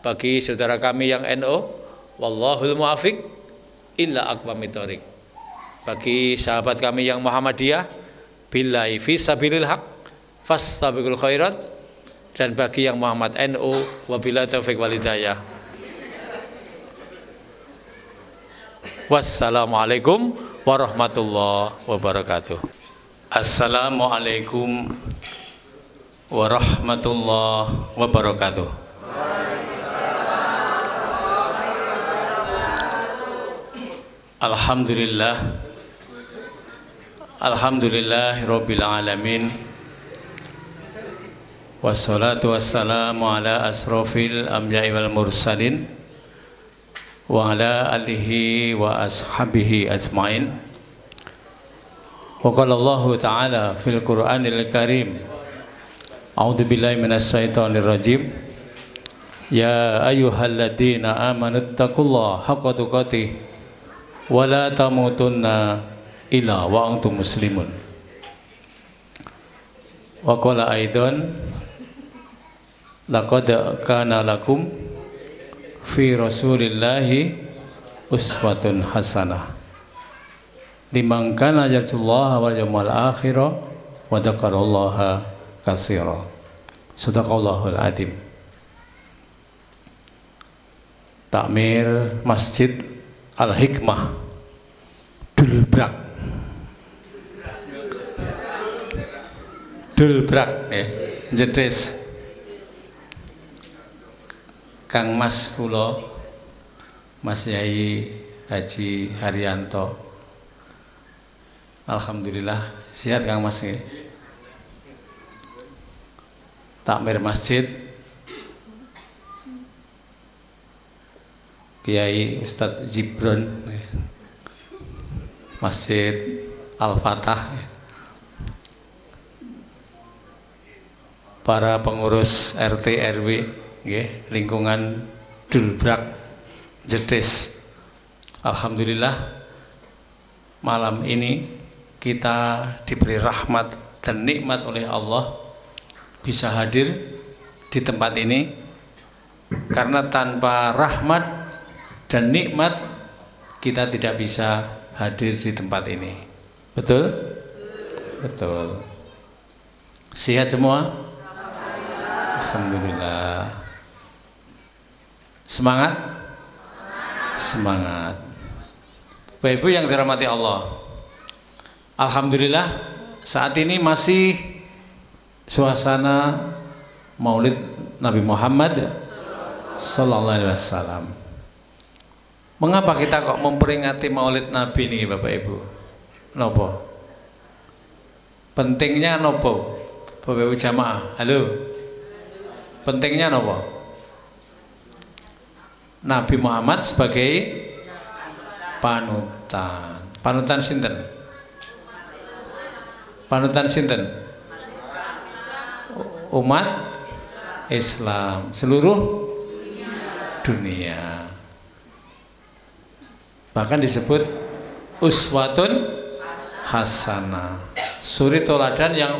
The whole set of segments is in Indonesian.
Bagi saudara kami yang NO, wallahul muafiq illa aqwamit thoriq. Bagi sahabat kami yang Muhammadiyah, billahi fi sabilil haq fastabiqul khairat. Dan bagi yang Muhammad NU, wabillahi taufiq wal hidayah. Wassalamualaikum warahmatullahi wabarakatuh. Assalamualaikum warahmatullahi wabarakatuh. Alhamdulillah, alhamdulillahirabbil alamin. Wassalatu wassalamu ala asrofil anbiya'i wal mursalin wa ala alihi wa ashabihi ajmain. Wa qala Allahu ta'ala fil Qur'anil Karim, a'udzu billahi minasy syaithanir rajim. Ya ayyuhalladzina amanu taqullaha haqqa tuqatih wa la tamutunna illa wa antum muslimun. Wa qala aidan laqad kana lakum fi rasulillahi uswatun hasanah liman kana yarjullaha wal yawmal akhir wa dzakarallaha katsira. Shadaqallahul adzim. Takmir Masjid Al-Hikmah Dulbrak Jedes. Kang Mas kula Mas Yai Haji Haryanto. Alhamdulillah sehat Kang Mas nggih. Takmir masjid Kiai Ustadz Jibron, Masjid Al-Fatah, para pengurus RT RW lingkungan Dulbrak Jedes. Alhamdulillah malam ini kita diberi rahmat dan nikmat oleh Allah bisa hadir di tempat ini, karena tanpa rahmat dan nikmat kita tidak bisa hadir di tempat ini. Betul? Betul. Sehat semua? Alhamdulillah. Semangat? Semangat. Bapak Ibu yang dirahmati Allah, alhamdulillah saat ini masih suasana Maulid Nabi Muhammad sallallahu alaihi wasallam. Mengapa kita kok memperingati Maulid Nabi ini Bapak Ibu? Nopo? Pentingnya nopo? Bapak Ibu jamaah, halo. Pentingnya nopo? Nabi Muhammad sebagai panutan. Panutan sinten? Panutan sinten? Umat Islam seluruh dunia. Bahkan disebut uswatun hasanah, suri toladan yang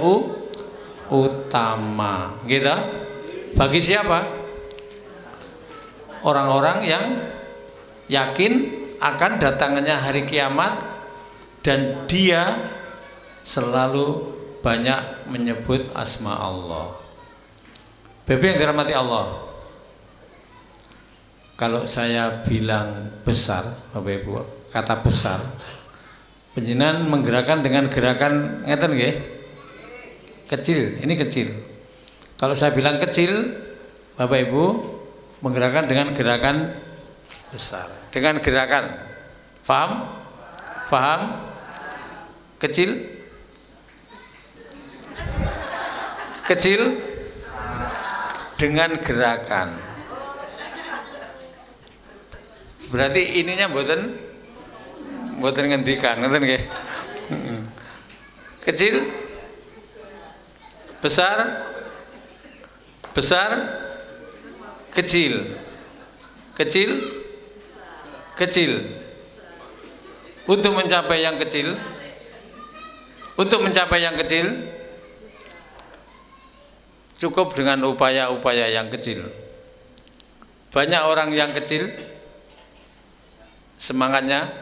utama. Gitu. Bagi siapa? Orang-orang yang yakin akan datangnya hari kiamat dan dia selalu banyak menyebut asma Allah. Bapak yang dirahmati Allah, kalau saya bilang besar, Bapak Ibu, kata besar, panjenengan menggerakkan dengan gerakan ngeten nggih? Kecil, ini kecil. Kalau saya bilang kecil, Bapak Ibu menggerakkan dengan gerakan besar. Dengan gerakan, paham? Paham? Kecil? Kecil dengan gerakan. Berarti ininya mboten ngendikan, ngoten nggih. Kecil, besar, besar, kecil, kecil, kecil. Untuk mencapai yang kecil, cukup dengan upaya-upaya yang kecil. Banyak orang yang kecil semangatnya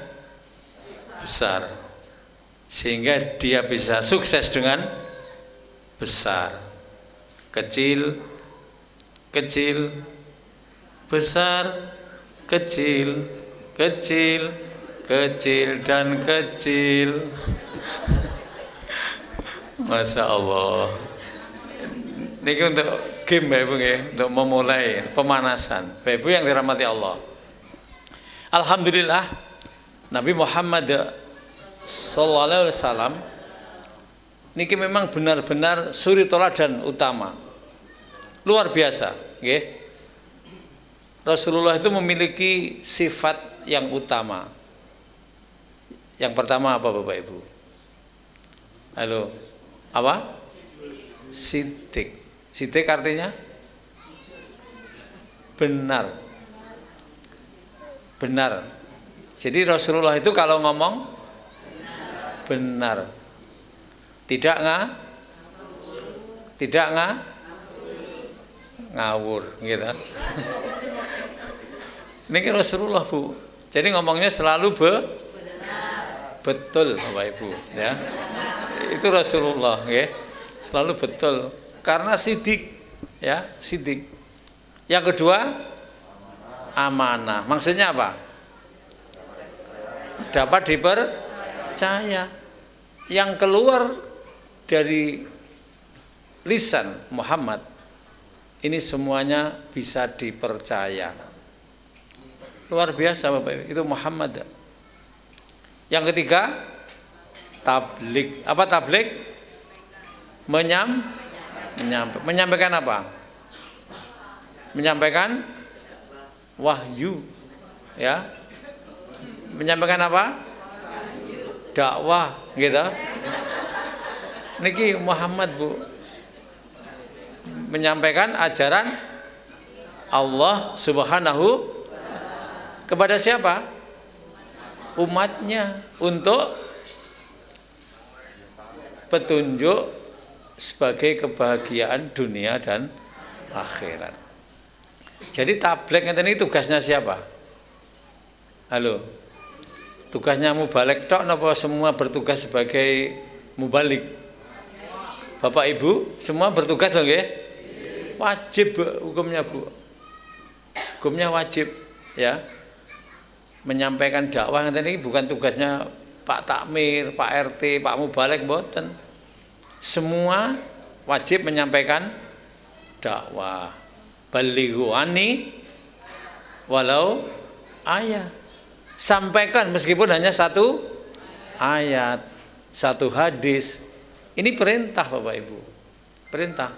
besar, sehingga dia bisa sukses dengan besar. Kecil, kecil, besar, kecil, kecil, kecil, dan kecil. Masya Allah. Ini untuk game Bapak Ibu, untuk memulai pemanasan. Bapak Ibu yang dirahmati Allah. Alhamdulillah, Nabi Muhammad SAW niki memang benar-benar suri teladan utama, luar biasa. Rasulullah itu memiliki sifat yang utama. Yang pertama apa Bapak Ibu? Halo, apa? Sidik. Sidik artinya benar. Benar. Jadi Rasulullah itu kalau ngomong benar. Tidak ngawur gitu. Ini kan Rasulullah, Bu. Jadi ngomongnya selalu betul Bapak Ibu, ya. Itu Rasulullah, ya. Selalu betul karena sidik, ya, sidik. Yang kedua, amanah. Maksudnya apa? Dapat dipercaya. Yang keluar dari lisan Muhammad ini semuanya bisa dipercaya. Luar biasa Bapak, itu Muhammad. Yang ketiga, tabligh. Apa tabligh? Menyampaikan apa? Menyampaikan wahyu, ya. Menyampaikan apa? Dakwah, gitu. Niki Muhammad, Bu. Menyampaikan ajaran Allah Subhanahu kepada siapa? Umatnya, untuk petunjuk sebagai kebahagiaan dunia dan akhirat. Jadi tabligh ini tugasnya siapa? Halo. Tugasnya mubalik tok napa semua bertugas sebagai mubalik? Bapak Ibu semua bertugas loh nggih? Wajib, Bu, hukumnya, Bu. Hukumnya wajib, ya. Menyampaikan dakwah ini bukan tugasnya Pak Takmir, Pak RT, Pak Mubalik, mboten. Semua wajib menyampaikan dakwah. Balighu anni walau ayat. Sampaikan meskipun hanya satu ayat, satu hadis. Ini perintah Bapak Ibu. Perintah.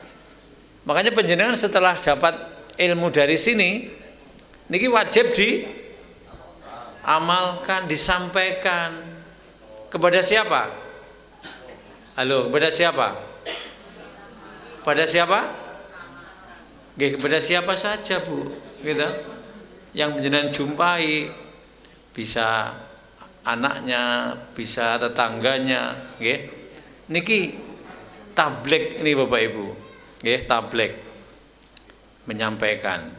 Makanya panjenengan setelah dapat ilmu dari sini, niki wajib diamalkan, disampaikan. Kepada siapa? Halo, kepada siapa? Pada siapa? Kepada siapa saja, Bu. Gitu. Yang panjenengan jumpai, bisa anaknya, bisa tetangganya, nggih. Niki tabligh ini Bapak Ibu. Nggih, tabligh. Menyampaikan.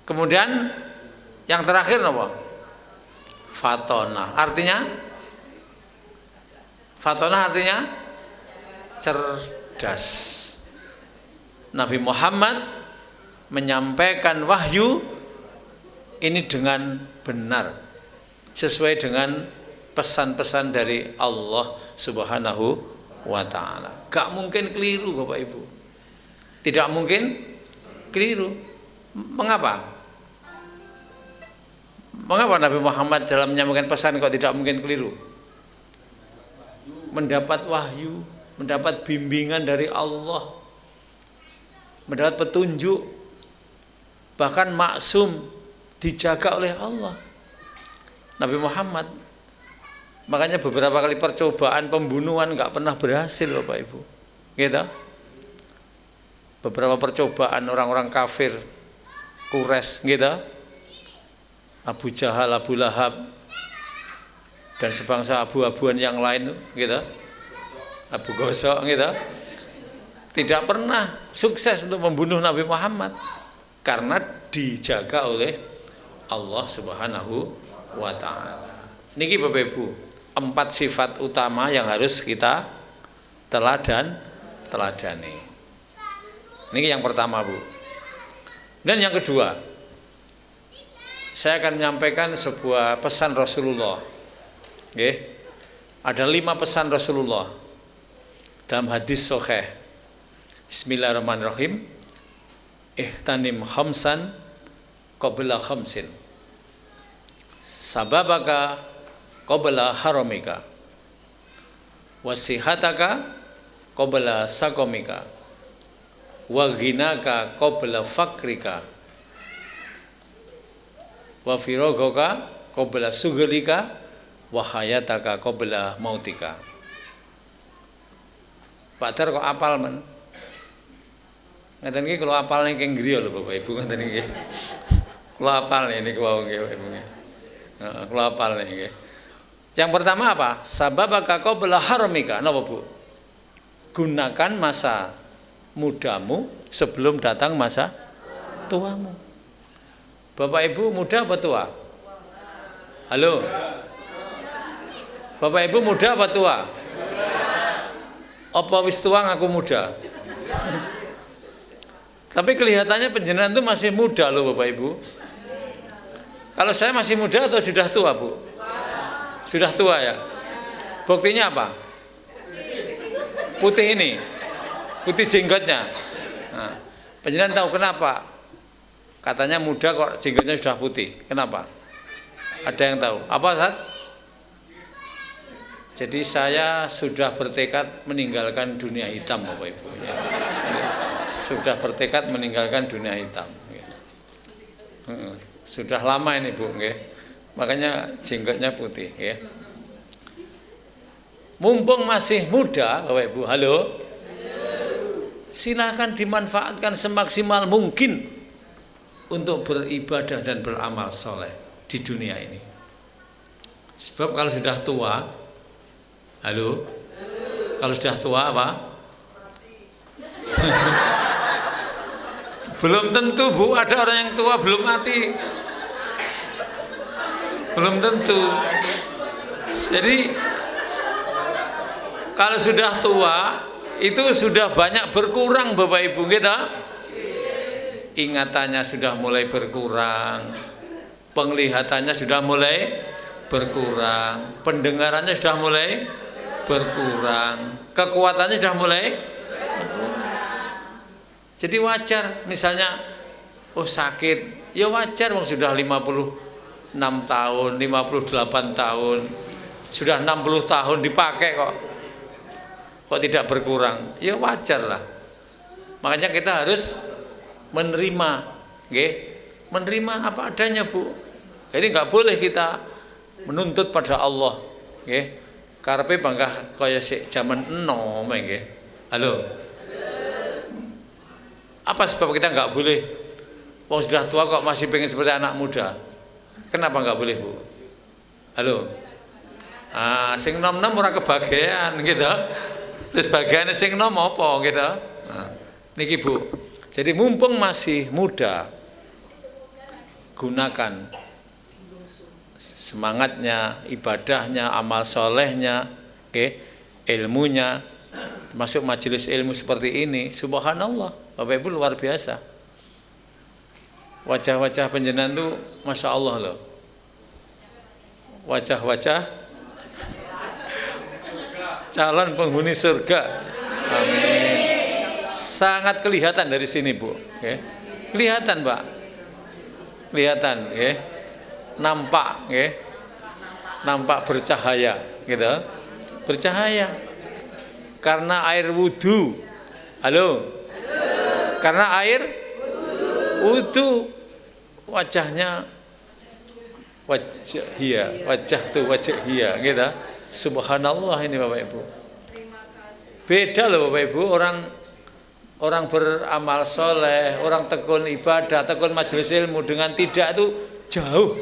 Kemudian yang terakhir apa? Fatona. Fatona artinya cerdas. Nabi Muhammad menyampaikan wahyu ini dengan benar, sesuai dengan pesan-pesan dari Allah Subhanahu wa ta'ala. Gak mungkin keliru Bapak Ibu. Tidak mungkin keliru. Mengapa? Mengapa Nabi Muhammad dalam menyampaikan pesan kok tidak mungkin keliru? Mendapat wahyu, mendapat bimbingan dari Allah, mendapat petunjuk, bahkan maksum, dijaga oleh Allah. Nabi Muhammad. Makanya beberapa kali percobaan pembunuhan nggak pernah berhasil Bapak Ibu. Gitu. Beberapa percobaan orang-orang kafir, Quraisy, gitu. Abu Jahal, Abu Lahab, dan sebangsa abu-abuan yang lain, gitu. Abu Gosok, gitu. Tidak pernah sukses untuk membunuh Nabi Muhammad. karena dijaga oleh Allah Subhanahu wa taala. Niki Bapak Ibu, 4 sifat utama yang harus kita teladani. Niki yang pertama, Bu. Dan yang kedua, saya akan menyampaikan sebuah pesan Rasulullah. Nggih. Ada 5 pesan Rasulullah dalam hadis sahih. Bismillahirrahmanirrahim. Ihtanim khamsan qabla khamsin. Sababaka qabla haramika. Wasihataka qabla sakomika. Wa ghinaka qabla fakrika. Wa firagaka qabla sughlika. Wa hayataka qabla mautika. Pak Dar kok apal men? Ngeten iki kalau apal ning keng griya lho Bapak Ibu ngeten iki. Kula apal niki wau nggih Bapak Ibu. Heeh, kula apal niki. Yang pertama apa? Sababaka qabla haramika. Napa Bu? Gunakan masa mudamu sebelum datang masa tuamu. Bapak Ibu muda apa tua? Halo? Bapak Ibu muda apa tua? Apa wis tua ngaku muda? Tapi kelihatannya penjenengan itu masih muda loh Bapak Ibu. Kalau saya masih muda atau sudah tua, Bu? Sudah tua ya? Buktinya apa? Putih ini. Putih jenggotnya. Nah, penjenengan tahu kenapa? Katanya muda kok jenggotnya sudah putih. Kenapa? Ada yang tahu? Apa, Ustaz? Jadi saya sudah bertekad meninggalkan dunia hitam, Bapak Ibu. Ya. Sudah bertekad meninggalkan dunia hitam. Ya. Sudah lama ini Bu, ya. Makanya jenggotnya putih. Ya. Mumpung masih muda, Bapak Ibu, halo. Silahkan dimanfaatkan semaksimal mungkin untuk beribadah dan beramal soleh di dunia ini. Sebab kalau sudah tua, halo? Kalau sudah tua apa? Belum tentu Bu, ada orang yang tua belum mati. Belum tentu. Jadi kalau sudah tua itu sudah banyak berkurang Bapak Ibu kita. Ingatannya sudah mulai berkurang, penglihatannya sudah mulai berkurang, pendengarannya sudah mulai berkurang, kekuatannya sudah mulai berkurang. Jadi wajar misalnya oh sakit, ya wajar wong sudah 56 tahun, 58 tahun, sudah 60 tahun dipakai kok tidak berkurang. Ya wajar lah. Makanya kita harus menerima, nggih. Menerima apa adanya, Bu. Jadi nggak boleh kita menuntut pada Allah, nggih. Karepe bangga kaya sik jaman enom nggih. Halo. Apa sebab kita nggak boleh? Wong sudah tua kok masih pengen seperti anak muda. Kenapa nggak boleh, Bu? Halo. Sing nom-nom ora kebagian gitu. Terus bagiannya sing nom apa gitu. Niki Bu. Jadi mumpung masih muda, gunakan semangatnya, ibadahnya, amal solehnya, ilmunya, masuk majelis ilmu seperti ini. Subhanallah, Bapak Ibu luar biasa. Wajah-wajah penjenengan itu Masya Allah loh. Wajah-wajah calon penghuni surga. Amin. Sangat kelihatan dari sini, Bu. Kelihatan, Pak. Kelihatan, nampak, nampak bercahaya, gitu. Bercahaya. Karena air wudhu. Halo. Karena air wudhu. Wajahnya wajah tuh wajah gitu. Subhanallah ini Bapak Ibu. Beda loh Bapak Ibu, orang beramal soleh, orang tekun ibadah, tekun majelis ilmu dengan tidak itu jauh.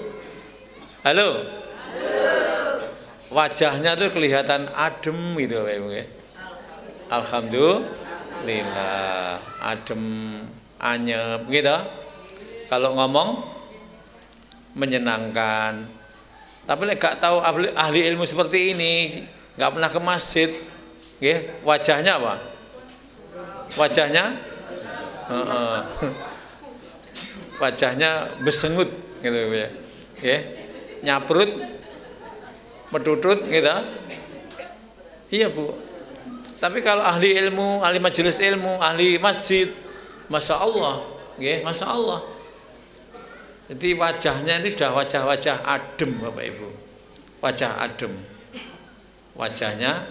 Halo. Wajahnya tuh kelihatan adem gitu Bapak Ibu. Alhamdulillah, adem, anyep gitu. Kalau ngomong menyenangkan. Tapi lek gak tahu ahli ilmu seperti ini, nggak pernah ke masjid, nggih, wajahnya apa? Wajahnya wajahnya besengut gitu ya. Nggih. Nyaprut, medudut gitu. Iya, Bu. Tapi kalau ahli ilmu, ahli majelis ilmu, ahli masjid, Masya Allah, nggih, Masya Allah. Jadi wajahnya ini sudah wajah-wajah adem, Bapak Ibu. Wajah adem. Wajahnya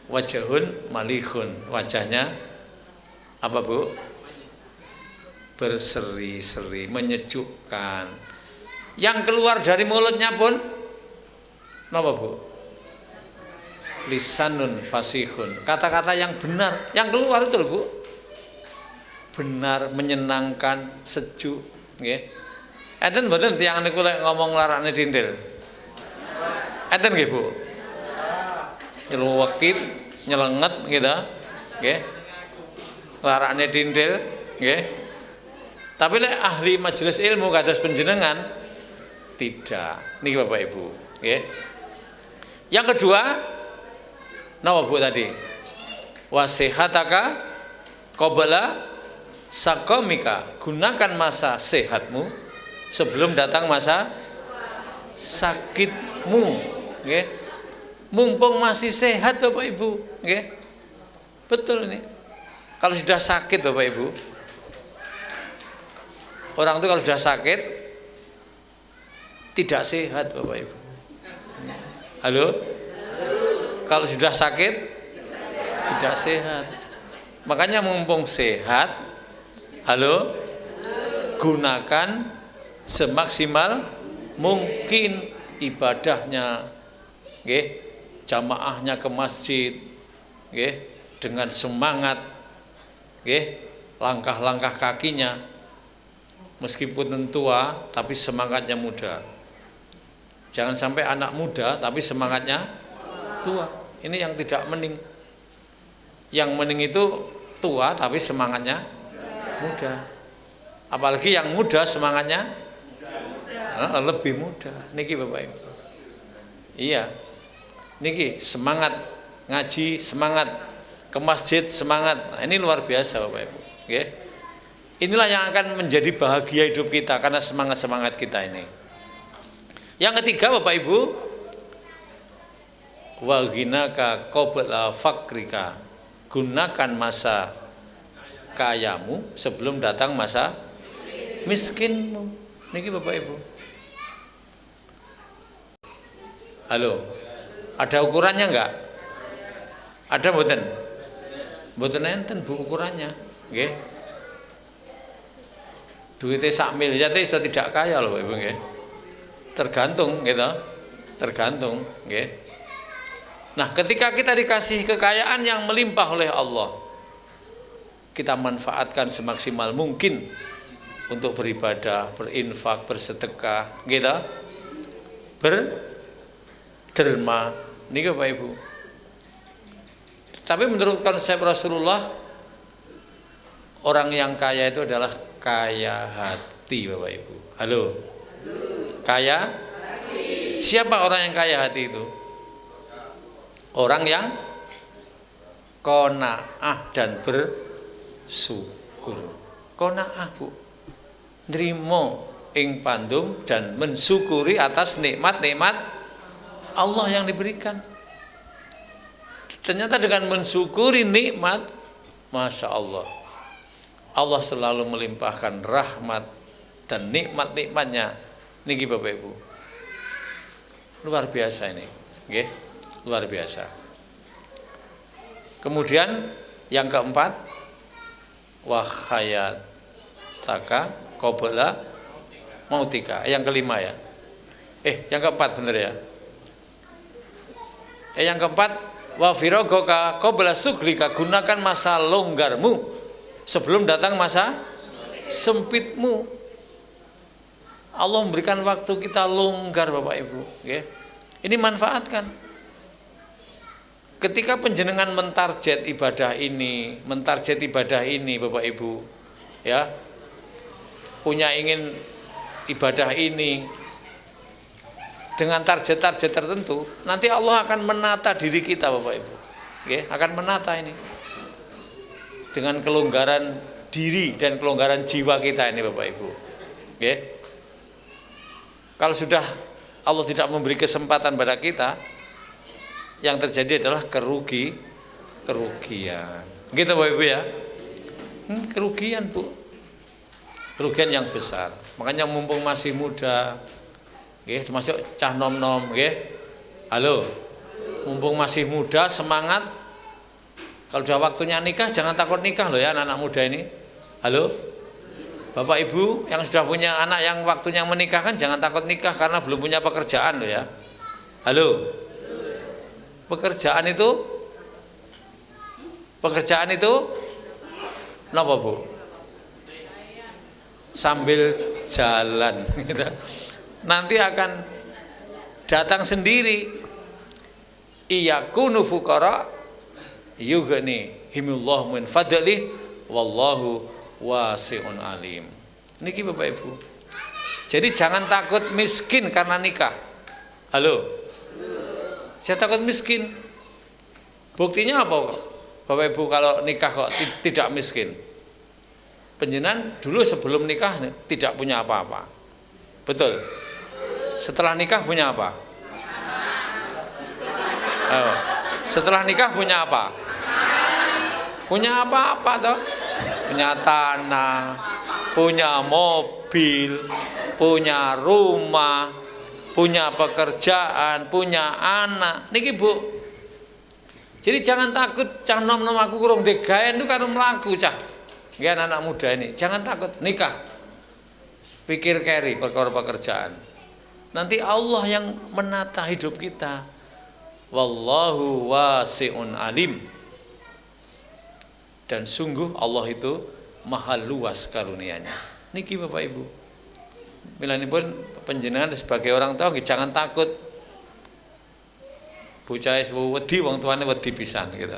wajahun malihun. Wajahnya apa, Bu? Berseri-seri, menyejukkan. Yang keluar dari mulutnya pun apa, Bu? Lisanun fasihun. Kata-kata yang benar, yang keluar itu loh, Bu. Benar, menyenangkan, sejuk, nggih. Enten mboten tiyang niku lek ngomong larakne dindil. Enten nggih, Bu? Nyelewekit, nyelenget gitu. Nggih. Larakne dindil, nggih. Tapi lek ahli majelis ilmu kados panjenengan tidak. Niki Bapak Ibu, nggih. Yang kedua, napa Bu tadi? Wasihataka qabla sakomika. Gunakan masa sehatmu sebelum datang masa sakitmu, nggih. Mumpung masih sehat Bapak Ibu, nggih. Betul ini. Kalau sudah sakit Bapak Ibu, orang itu kalau sudah sakit tidak sehat Bapak Ibu. Halo? Kalau sudah sakit tidak sehat. Makanya mumpung sehat, halo, gunakan semaksimal mungkin ibadahnya, nggih, jamaahnya ke masjid, nggih, dengan semangat, nggih, langkah-langkah kakinya meskipun tua tapi semangatnya muda. Jangan sampai anak muda tapi semangatnya tua. Ini yang tidak mending. Yang mending itu tua tapi semangatnya muda. Apalagi yang muda semangatnya lebih muda. Niki Bapak Ibu. Iya. Niki semangat ngaji, semangat ke masjid, semangat. Nah, ini luar biasa Bapak Ibu. Oke. Inilah yang akan menjadi bahagia hidup kita karena semangat-semangat kita ini. Yang ketiga Bapak Ibu, wa ghinaka qabla fakrika. Gunakan masa kayamu sebelum datang masa miskinmu. Niki Bapak Ibu. Halo, ada ukurannya enggak? Ada mboten? Mboten enten Bu ukurannya, nggih. Duitnya sak miliar iso tidak kaya loh Bapak Ibu, nggih. Tergantung gitu. Tergantung, nggih. Nah, ketika kita dikasih kekayaan yang melimpah oleh Allah, kita manfaatkan semaksimal mungkin untuk beribadah, berinfak, bersedekah, gitu. Berderma, nih Bapak Ibu. Tapi menurut konsep Rasulullah, orang yang kaya itu adalah kaya hati Bapak Ibu. Halo? Kaya? Siapa orang yang kaya hati itu? Orang yang qanaah dan bersyukur. Qanaah Bu, nrimo ing pandum dan mensyukuri atas nikmat-nikmat Allah yang diberikan. Ternyata dengan mensyukuri nikmat, Masya Allah, Allah selalu melimpahkan rahmat dan nikmat-nikmatnya. Niki Bapak Ibu, luar biasa ini, okay? Luar biasa. Kemudian yang keempat, wahayataka qabla mautika. Yang kelima ya. Yang keempat bener ya. Yang keempat, wa firagaka qabla suglika. Gunakan masa longgarmu sebelum datang masa sempitmu. Allah memberikan waktu kita longgar Bapak Ibu, okay? Ini manfaatkan. Ketika penjenengan mentarget ibadah ini Bapak Ibu, ya, punya ingin ibadah ini dengan target-target tertentu, nanti Allah akan menata diri kita Bapak Ibu. Oke, akan menata ini dengan kelonggaran diri dan kelonggaran jiwa kita ini Bapak Ibu. Oke. Kalau sudah Allah tidak memberi kesempatan pada kita, yang terjadi adalah kerugian. Gitu Bapak Ibu ya. Kerugian Bu. Kerugian yang besar. Makanya mumpung masih muda, termasuk cah nom-nom, halo, mumpung masih muda, semangat. Kalau sudah waktunya nikah, jangan takut nikah loh ya anak-anak muda ini. Halo, Bapak Ibu yang sudah punya anak yang waktunya menikah kan jangan takut nikah karena belum punya pekerjaan loh ya. Halo, pekerjaan itu, kenapa Bu? Sambil jalan, gitu. Nanti akan datang sendiri. Iyakunu fuqara yughni himullahu min fadli wallahu wasi'un alim. Niki Bapak Ibu. Jadi jangan takut miskin karena nikah. Halo. Saya takut miskin. Buktinya apa kok? Bapak Ibu kalau nikah kok tidak miskin? Panjenengan dulu sebelum nikah tidak punya apa-apa. Betul. Setelah nikah punya apa? Setelah nikah punya apa? Punya apa-apa toh? Punya tanah, punya mobil, punya rumah, punya pekerjaan, punya anak. Niki Bu. Jadi jangan takut cah nom-nom aku kurang degaen itu karena melaku cah. Ya anak muda ini, jangan takut nikah. Pikir keri perkara pekerjaan. Nanti Allah yang menata hidup kita. Wallahu wasi'un alim. Dan sungguh Allah itu maha luas karunia-Nya. Niki Bapak Ibu. Milanipun panjenengan sebagai orang tua jangan takut. Bocah wedi wong tuane wedi pisan gitu.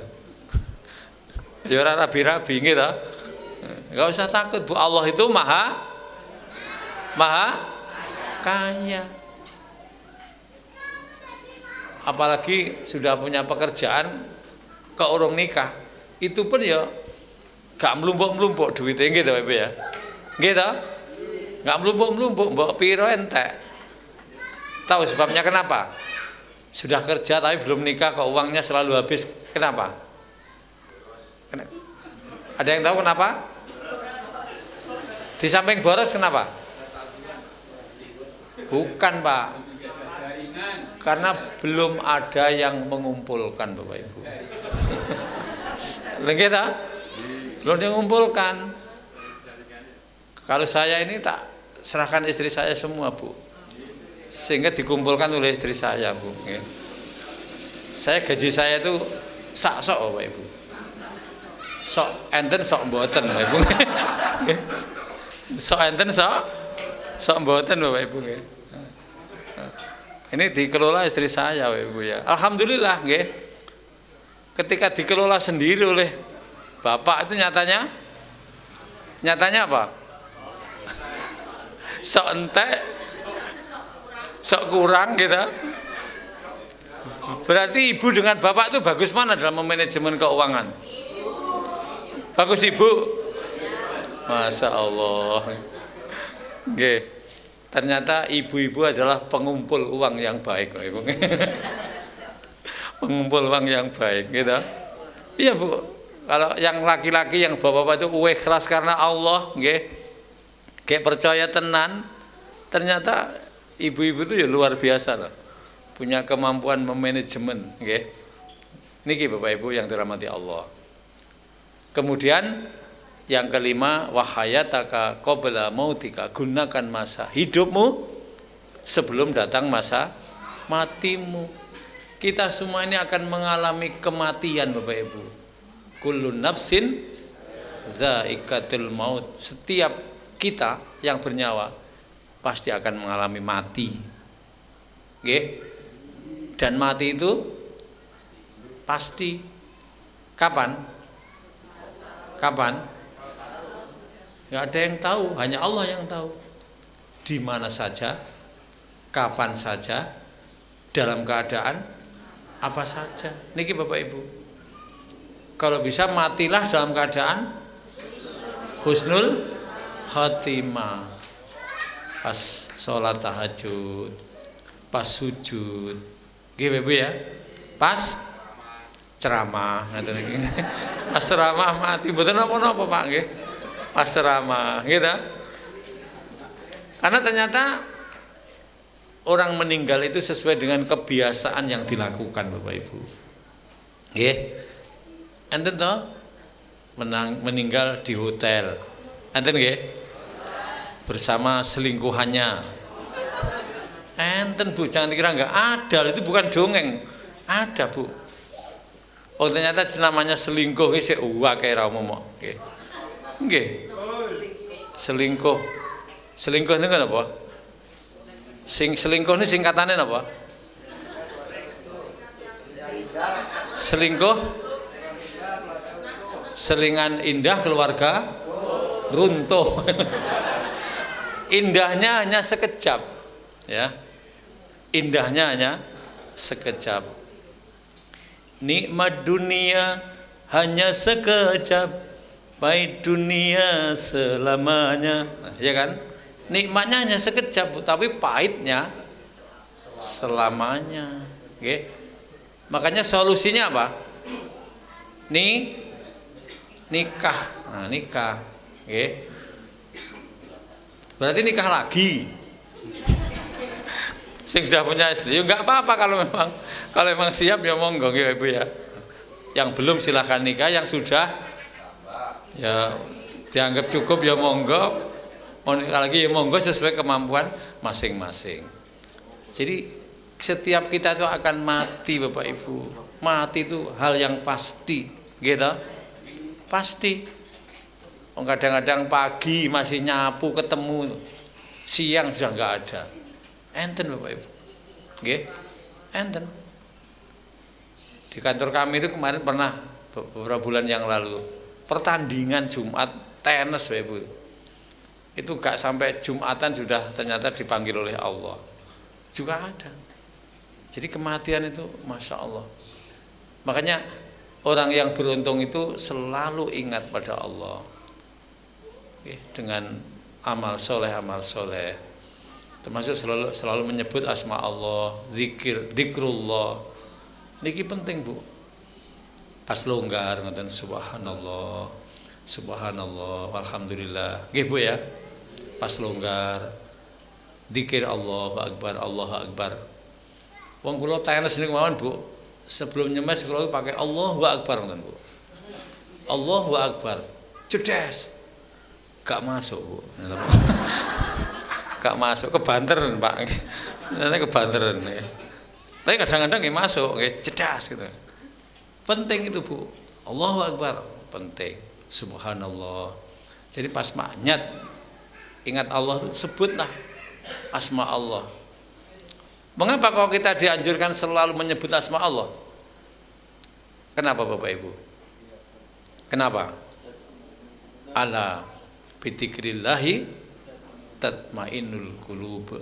Ya ora rabi-rabi gitu. Enggak usah takut Bu, Allah itu maha kaya. Apalagi sudah punya pekerjaan kok urung nikah, itu pun ya gak melumpuk-melumpuk duitnya gitu Bapak ya. Gitu. Gak melumpuk-melumpuk, mbok piro entek. Tahu sebabnya kenapa? Sudah kerja tapi belum nikah kok uangnya selalu habis. Kenapa? Ada yang tahu kenapa? Di samping boros kenapa? Bukan Pak. Karena belum ada yang mengumpulkan Bapak Ibu. Kita belum mengumpulkan. Kalau saya ini tak serahkan istri saya semua Bu, sehingga dikumpulkan oleh istri saya Bu. Saya gaji saya itu sak-sok Bapak Ibu. Sok enten sok mboten Bapak Ibu. Sok enten sok mboten Bapak Ibu. Ini dikelola istri saya Bapak Ibu ya. Alhamdulillah nggih. Ketika dikelola sendiri oleh bapak itu nyatanya apa? Sok entek, sok kurang gitu. Berarti ibu dengan bapak itu bagus mana dalam memanajemen keuangan? Bagus Ibu? Masya Allah. Nggih. Ternyata ibu-ibu adalah pengumpul uang yang baik kok Ibu. Pengumpul uang yang baik gitu. Iya Bu. Kalau yang laki-laki yang bapak-bapak itu ikhlas karena Allah, nggih. Kayak percaya tenan. Ternyata ibu-ibu itu ya luar biasa loh. Punya kemampuan memanajemen, nggih. Niki Bapak Ibu yang dirahmati Allah. Kemudian yang kelima, wahayataka qabla mautika, gunakan masa hidupmu sebelum datang masa matimu. Kita semua ini akan mengalami kematian Bapak Ibu. Kullu nafsin dha'iqatul maut. Setiap kita yang bernyawa pasti akan mengalami mati. Nggih. Dan mati itu pasti. Kapan? Nggak ada yang tahu, hanya Allah yang tahu. Di mana saja, kapan saja, dalam keadaan apa saja. Niki Bapak Ibu. Kalau bisa matilah dalam keadaan husnul khotimah. Pas sholat tahajud, pas sujud, nggih Bapak ya. Pas ceramah, pas ceramah mati, mboten napa-napa Pak nggih. Pas ceramah, gitu. Karena ternyata orang meninggal itu sesuai dengan kebiasaan yang dilakukan Bapak Ibu. Nggih. Enten toh meninggal di hotel. Enten nggih? Bersama selingkuhannya. Enten Bu, jangan dikira enggak ada, itu bukan dongeng. Ada Bu. Oh ternyata namanya selingkuh iki sik akeh ra umum nggih. Nggih. Selingkuh. Selingkuh itu kan apa? Selingkuh ini singkatannya apa? Selingkuh. Selingan indah keluarga runtuh. Indahnya hanya sekejap, ya. Indahnya hanya sekejap. Nikmat dunia hanya sekejap, pahit dunia selamanya. Nah, ya kan? Nikmatnya hanya sekejap, tapi pahitnya selamanya. Oke. Makanya solusinya apa? Nikah. Nah, nikah. Oke. Berarti nikah lagi. Sing sudah punya istri, ya enggak apa-apa kalau memang siap ya monggo ya Ibu ya. Yang belum silahkan nikah, yang sudah ya dianggap cukup ya monggo. Mau nikah lagi ya monggo sesuai kemampuan masing-masing. Jadi setiap kita itu akan mati Bapak Ibu. Mati itu hal yang pasti, gitu. Pasti. Kadang-kadang pagi masih nyapu ketemu, siang sudah enggak ada. Enten Bapak Ibu. Nggih. Enten. Di kantor kami itu kemarin pernah beberapa bulan yang lalu pertandingan Jumat tenis Bapak Ibu. Itu gak sampai Jumatan sudah ternyata dipanggil oleh Allah. Juga ada. Jadi kematian itu Masya Allah. Makanya orang yang beruntung itu selalu ingat pada Allah. Dengan amal soleh termasuk selalu menyebut asma Allah, zikrullah. Niki penting Bu. Pas longgar ngoten subhanallah, alhamdulillah. Nggih Bu ya. Pas longgar zikir Allahu akbar. Wong kula tenis niku mawon Bu. Sebelum nyemes kula pakai Allahu akbar ngoten Bu. Allahu akbar. Cedes. Gak masuk Bu. Gak masuk, kebanteran Pak. Nanti kebanteran. Tapi kadang-kadang nggih masuk, nggih cedas gitu. Penting itu Bu. Allahu akbar, penting. Subhanallah. Jadi pas maknyat ingat Allah, sebutlah asma Allah. Mengapa kalau kita dianjurkan selalu menyebut asma Allah? Kenapa Bapak Ibu? Kenapa? Ala bidzikrillahi tatmainnul qulub.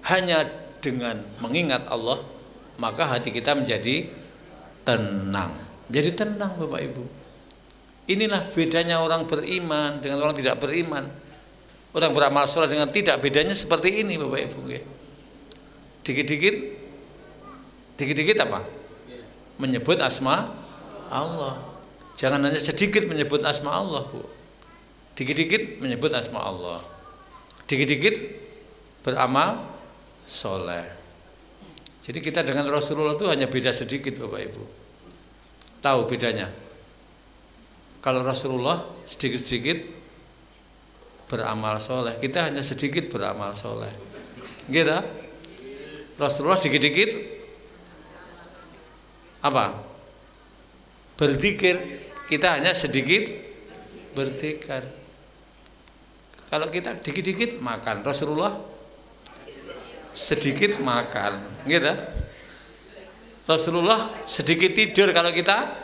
Hanya dengan mengingat Allah maka hati kita menjadi tenang. Jadi tenang Bapak Ibu. Inilah bedanya orang beriman dengan orang tidak beriman. Orang beramal saleh dengan tidak, bedanya seperti ini Bapak Ibu. Dikit-dikit apa? Menyebut asma Allah. Jangan hanya sedikit menyebut asma Allah Bu. Dikit-dikit menyebut asma Allah. Dikit-dikit beramal soleh. Jadi kita dengan Rasulullah itu hanya beda sedikit Bapak Ibu. Tahu bedanya? Kalau Rasulullah sedikit-sedikit beramal soleh, kita hanya sedikit beramal soleh. Gitu? Rasulullah dikit-dikit apa? Berzikir. Kita hanya sedikit berzikir. Kalau kita dikit-dikit makan, Rasulullah sedikit makan, gitu. Rasulullah sedikit tidur, kalau kita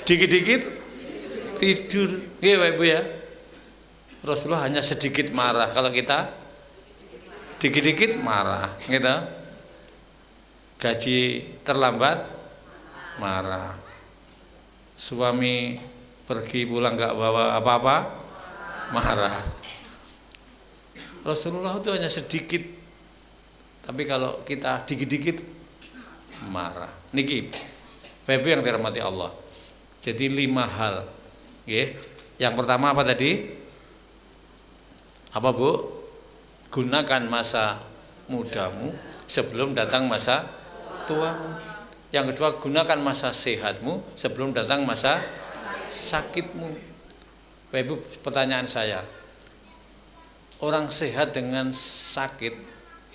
dikit-dikit tidur, gitu Ibu ya. Rasulullah hanya sedikit marah. Kalau kita dikit-dikit marah, gitu. Gaji terlambat marah. Suami pergi pulang nggak bawa apa-apa marah. Rasulullah itu hanya sedikit, tapi kalau kita dikit-dikit marah. Niki, Bapak yang dirahmati Allah. Jadi 5 hal. Oke. Yang pertama apa tadi? Apa Bu? Gunakan masa mudamu sebelum datang masa tuamu. Yang kedua, gunakan masa sehatmu sebelum datang masa sakitmu. Bapak Ibu, pertanyaan saya, orang sehat dengan sakit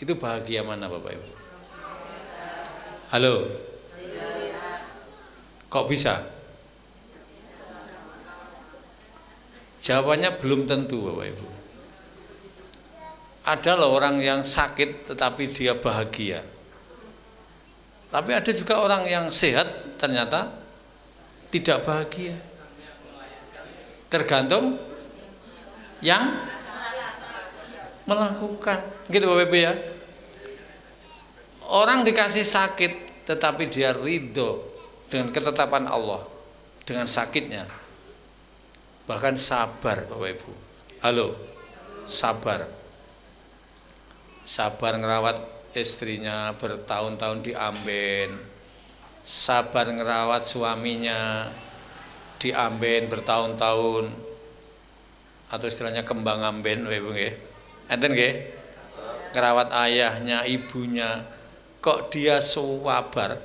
itu bahagia mana Bapak Ibu? Halo? Kok bisa? Jawabannya belum tentu Bapak Ibu. Ada loh orang yang sakit tetapi dia bahagia. Tapi ada juga orang yang sehat ternyata tidak bahagia. Tergantung yang melakukan. Gitu Bapak Ibu ya. Orang dikasih sakit tetapi dia ridho dengan ketetapan Allah, dengan sakitnya. Bahkan sabar Bapak Ibu. Halo, sabar. Sabar ngerawat istrinya bertahun-tahun di Amben, sabar ngerawat suaminya di Amben bertahun-tahun, atau istilahnya kembang Amben, Ibu nggih. Enten nggih? Ngerawat ayahnya, ibunya, kok dia sabar.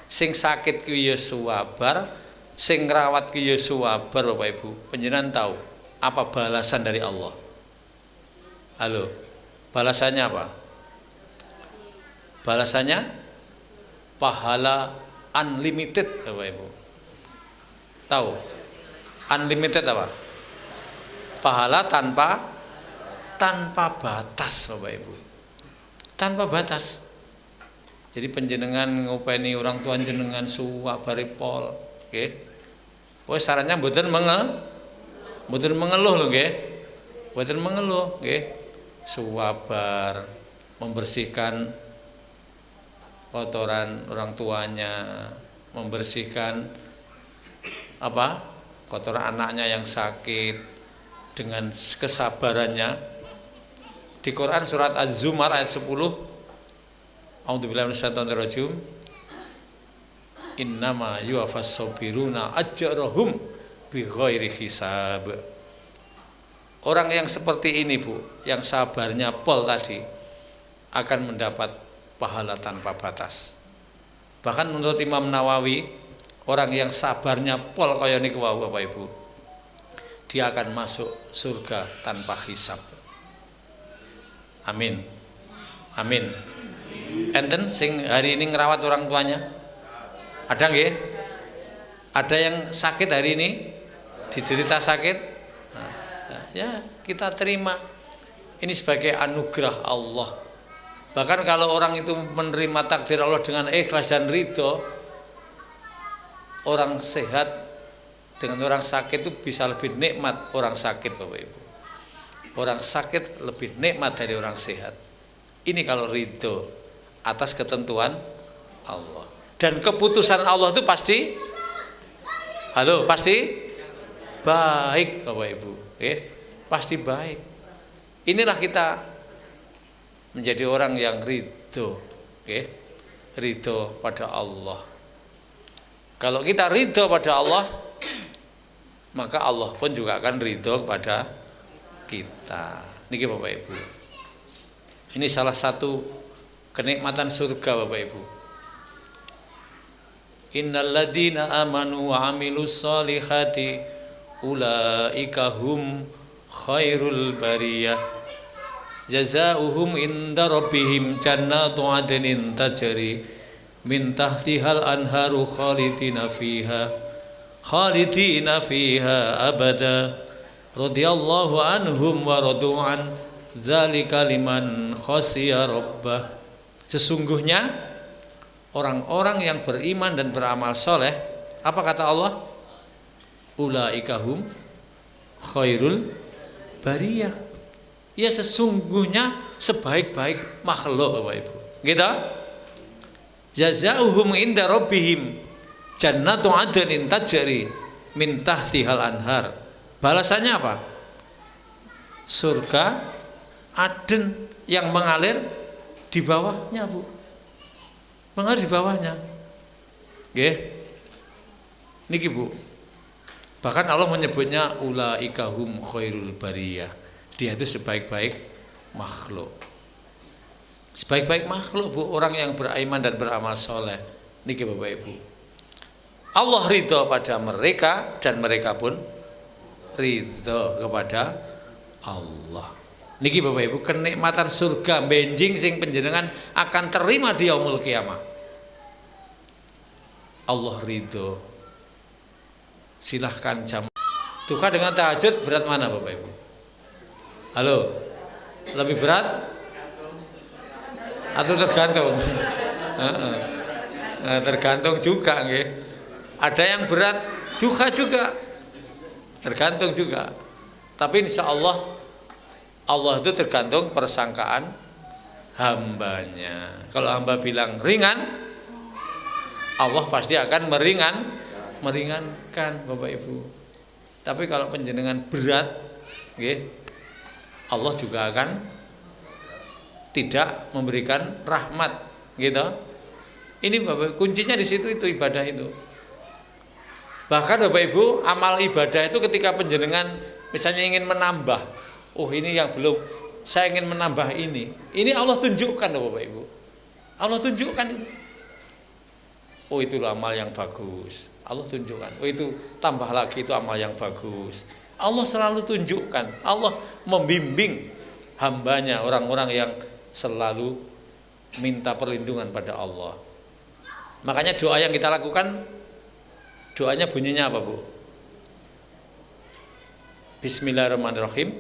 Sing sakit ku ya sabar, sing ngerawat ku ya sabar Bapak Ibu. Panjenengan tahu apa balasan dari Allah? Halo, balasannya apa? Balasannya pahala unlimited Bapak Ibu. Tahu? Unlimited apa? Pahala tanpa batas Bapak Ibu. Tanpa batas. Jadi panjenengan ngopeni orang tua jenengan suwak baripol, nggih. Wis sarannya mboten mengeluh lho nggih. Mboten mengeluh nggih. Sabar membersihkan kotoran orang tuanya, membersihkan apa? Kotoran anaknya yang sakit dengan kesabarannya. Di Quran surat Az-Zumar ayat 10, A'udzubillahi minasyaitonir rajim. Innama yuwaffas sabiruna ajrahum bighairi hisab. Orang yang seperti ini Bu, yang sabarnya pol tadi, akan mendapat pahala tanpa batas. Bahkan menurut Imam Nawawi, orang yang sabarnya pol kaya niku wau Bapak Ibu, dia akan masuk surga tanpa hisab. Amin. Amin. Enten sing hari ini ngerawat orang tuanya? Ada nggih? Ada yang sakit hari ini? Diderita sakit? Nah, ya kita terima. Ini sebagai anugerah Allah. Bahkan kalau orang itu menerima takdir Allah dengan ikhlas dan ridho, orang sehat dengan orang sakit itu bisa lebih nikmat orang sakit Bapak Ibu. Orang sakit lebih nikmat dari orang sehat. Ini kalau ridho atas ketentuan Allah. Dan keputusan Allah itu pasti, halo, pasti baik Bapak Ibu. Pasti baik. Inilah kita menjadi orang yang ridho, ridho pada Allah. Kalau kita ridho pada Allah, maka Allah pun juga akan ridho kepada kita. Niki Bapak Ibu. Ini salah satu kenikmatan surga Bapak Ibu. Innal ladzina amanu wa amilus solihati ulaika hum khairul bariyah. Jazaohum inda rabbihim jannatu adnin tajri min tahtihal anharu khalidina fiha abada radhiyallahu anhum wa radu an dzalika liman khashiya rabbah. Sesungguhnya orang-orang yang beriman dan beramal soleh, apa kata Allah? Ulaika hum khairul bariyah. Ya sesungguhnya sebaik-baik makhluk Bapak Ibu. Gitu? Jazaohum inda rabbihim jannatu adnin tajri min tahtihal anhar. Balasannya apa? Surga Aden yang mengalir di bawahnya, Bu. Mengalir di bawahnya. Nggih. Niki, Bu. Bahkan Allah menyebutnya ulaika hum khairul bariyah. Dia itu sebaik-baik makhluk. Sebaik-baik makhluk, Bu, orang yang beriman dan beramal soleh. Niki Bapak Ibu. Allah ridho pada mereka dan mereka pun ridho kepada Allah. Niki Bapak Ibu, kenikmatan surga benjing sing panjenengan akan terima di yaumul kiamah. Allah ridho. Silahkan jam. Duka dengan tahajud berat mana Bapak Ibu? Halo, lebih berat atau tergantung? Tergantung juga, nggih. Ada yang berat juga, tergantung juga. Tapi insya Allah itu tergantung persangkaan hambanya. Kalau hamba bilang ringan, Allah pasti akan meringankan Bapak Ibu. Tapi kalau panjenengan berat, nggih, Allah juga akan tidak memberikan rahmat, gitu. Ini Bapak, kuncinya di situ, itu ibadah itu. Bahkan Bapak Ibu, amal ibadah itu ketika panjenengan misalnya ingin menambah, oh ini yang belum, saya ingin menambah ini. Ini Allah tunjukkan Bapak Ibu. Allah tunjukkan itu. Oh itu amal yang bagus. Allah tunjukkan. Oh itu tambah lagi, itu amal yang bagus. Allah selalu tunjukkan. Allah membimbing hambanya, orang-orang yang selalu minta perlindungan pada Allah. Makanya doa yang kita lakukan, doanya bunyinya apa, Bu? Bismillahirrahmanirrahim.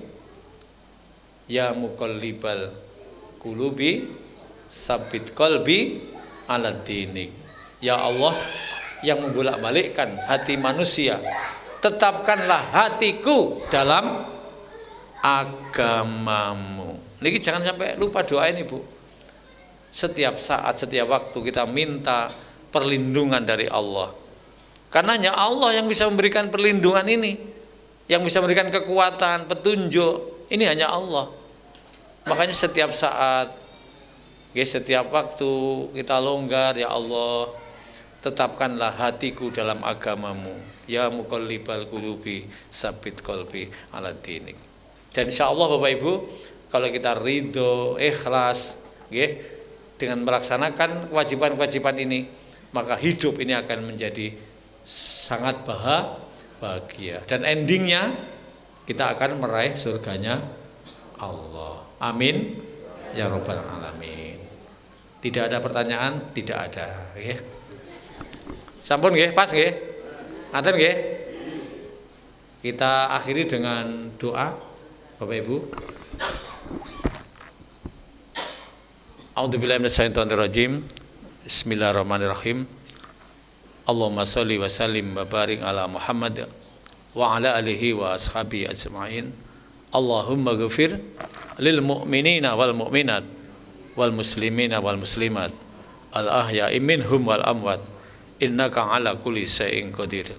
Ya muqallibal qulubi sabbit qalbi ala dinik. Ya Allah yang membolak-balikkan hati manusia, tetapkanlah hatiku dalam agamamu. Niki jangan sampai lupa doa ini, Bu. Setiap saat, setiap waktu kita minta perlindungan dari Allah. Karena hanya Allah yang bisa memberikan perlindungan ini, yang bisa memberikan kekuatan, petunjuk. Ini hanya Allah. Makanya setiap saat, setiap waktu kita longgar, ya Allah, tetapkanlah hatiku dalam agamamu. Ya muqallibal qulubi sabbit qalbi ala dinik. Dan insya Allah Bapak Ibu, kalau kita ridho, ikhlas, dengan melaksanakan kewajiban-kewajiban ini, maka hidup ini akan menjadi sangat bahagia. Dan endingnya kita akan meraih surganya Allah. Amin ya rabbal alamin. Tidak ada pertanyaan? Tidak ada. Sampun nggih, pas nggih? Ngaten nggih? Kita akhiri dengan doa Bapak Ibu. A'udzubillahi minasyaitonirrajim. Bismillahirrahmanirrahim. Allahumma sholli wa sallim wa barik ala Muhammad wa ala alihi wa ashabihi ajma'in. Allahumma ghfir lil mu'minina wal mu'minat wal muslimina wal muslimat al ahya'i minhum wal amwat innaka ala kulli syai'in qadir.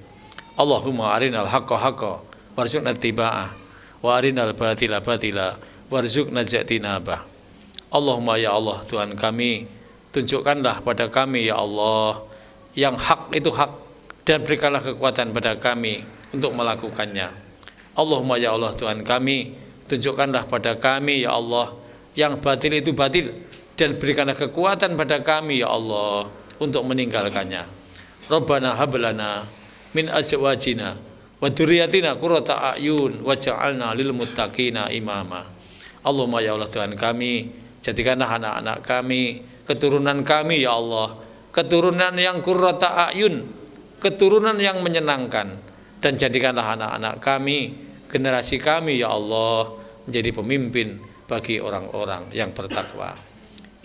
Allahumma arinal haqqa haqqa warzuqna ittiba'ah wa arinal batila batila warzuqna ijtinabah. Allahumma ya Allah Tuhan kami, tunjukkanlah pada kami ya Allah yang hak itu hak, dan berikanlah kekuatan pada kami untuk melakukannya. Allahumma ya Allah Tuhan kami, tunjukkanlah pada kami ya Allah yang batil itu batil, dan berikanlah kekuatan pada kami ya Allah untuk meninggalkannya. Rabbana hablana min azwajina wa dzurriyyatina qurrata a'yun waj'alna lil muttaqina imama. Allahumma ya Allah Tuhan kami, jadikanlah anak-anak kami, keturunan kami ya Allah, keturunan yang qurrata a'yun, keturunan yang menyenangkan, dan jadikanlah anak-anak kami, generasi kami ya Allah, menjadi pemimpin bagi orang-orang yang bertakwa.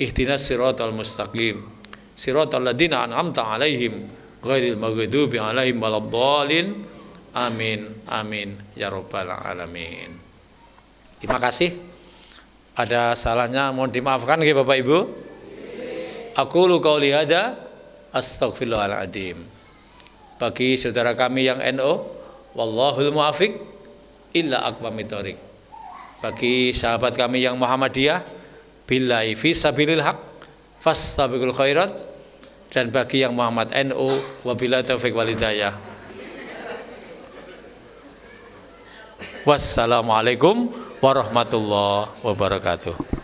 Ihdinas siratal mustaqim, siratal ladzina an'amta 'alaihim ghairil maghdubi 'alaihim waladdallin. Amin amin ya rabbal alamin. Terima kasih. Ada salahnya mohon dimaafkan nggih Bapak Ibu. Aqulu qauli hadza astaghfirullahaladzim. Bagi saudara kami yang NO, wallahul muwafiq illa aqwamit thoriq. Bagi sahabat kami yang Muhammadiyah, billahi fisabilil haq fastabiqul khairat. Dan bagi yang Muhammad NU, wabillahi taufiq wal hidayah. Wassalamualaikum warahmatullahi wabarakatuh.